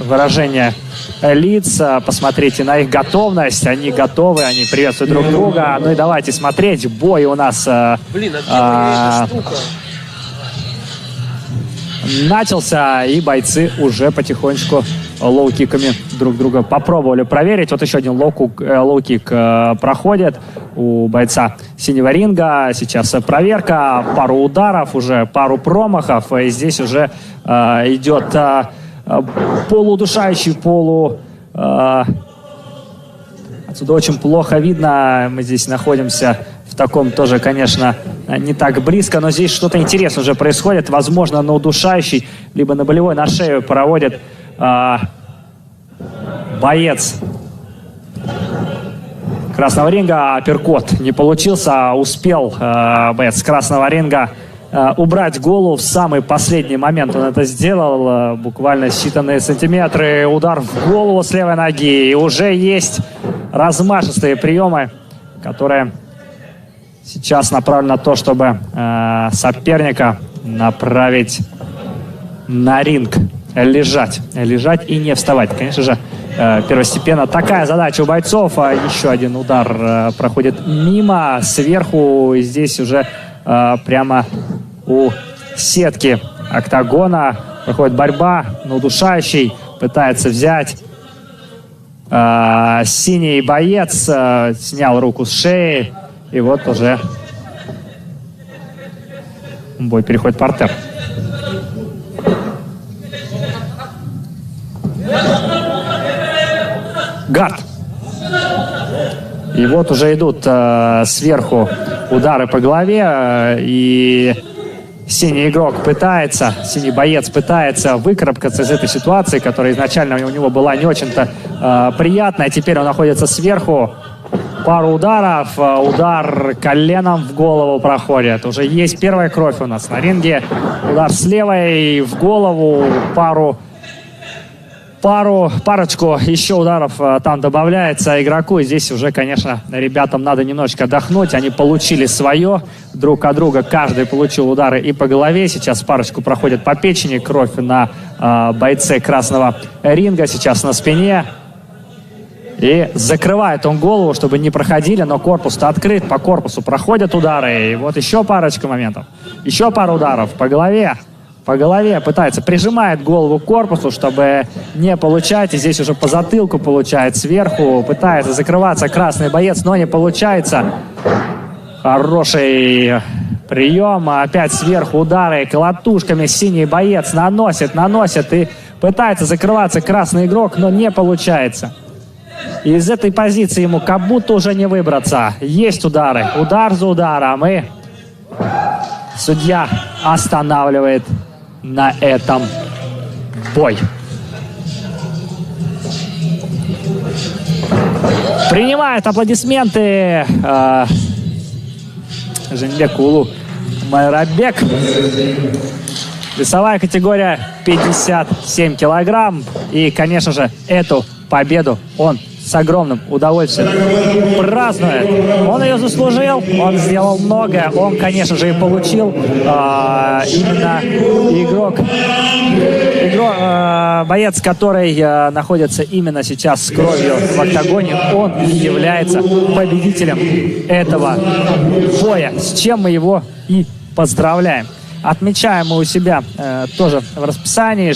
выражение лиц. Посмотрите на их готовность. Они готовы, они приветствуют друг друга. Ну и давайте смотреть. Бой у нас начался, и бойцы уже потихонечку лоу-киками друг друга попробовали проверить. Вот еще один лоу-кик проходит у бойца синего ринга. Сейчас проверка, пару ударов, уже пару промахов. И здесь уже идет полуудушающий, Отсюда очень плохо видно. Мы здесь находимся в таком тоже, конечно, не так близко, но здесь что-то интересное уже происходит. Возможно, на удушающий, либо на болевой, на шею проводит боец красного ринга. Апперкот не получился, успел боец красного ринга убрать голову в самый последний момент. Он это сделал, буквально считанные сантиметры. Удар в голову с левой ноги. И уже есть размашистые приемы, которые сейчас направлены на то, чтобы соперника направить на ринг. Лежать и не вставать. Конечно же, первостепенно такая задача у бойцов. Еще один удар проходит мимо, сверху. И здесь уже прямо у сетки октагона проходит борьба. Но удушающий пытается взять. Синий боец снял руку с шеи. И вот уже бой переходит в партер. Гард. И вот уже идут сверху удары по голове. И синий боец пытается выкарабкаться из этой ситуации, которая изначально у него была не очень-то приятная. Теперь он находится сверху. Пару ударов. Удар коленом в голову проходит. Уже есть первая кровь у нас на ринге. Удар с левой в голову. Парочку еще ударов там добавляется игроку. И здесь уже, конечно, ребятам надо немножечко отдохнуть. Они получили свое друг от друга. Каждый получил удары и по голове. Сейчас парочку проходит по печени. Кровь на бойце красного ринга. Сейчас на спине. И закрывает он голову, чтобы не проходили, но корпус-то открыт. По корпусу проходят удары. И вот еще парочка моментов. Еще пару ударов по голове. По голове пытается, прижимает голову к корпусу, чтобы не получать. И здесь уже по затылку получает сверху. Пытается закрываться красный боец, но не получается. Хороший прием. Опять сверху удары колотушками. Синий боец наносит и пытается закрываться красный игрок, но не получается. Из этой позиции ему как будто уже не выбраться. Есть удары. Удар за ударом. И судья останавливает на этом бой. Принимает аплодисменты Женбек Улу Майрабек. Весовая категория 57 килограмм. И, конечно же, эту победу он с огромным удовольствием празднует. Он ее заслужил, он сделал многое. Он, конечно же, и получил именно боец, который находится именно сейчас с кровью в октагоне. Он и является победителем этого боя, с чем мы его и поздравляем. Отмечаем мы у себя тоже в расписании.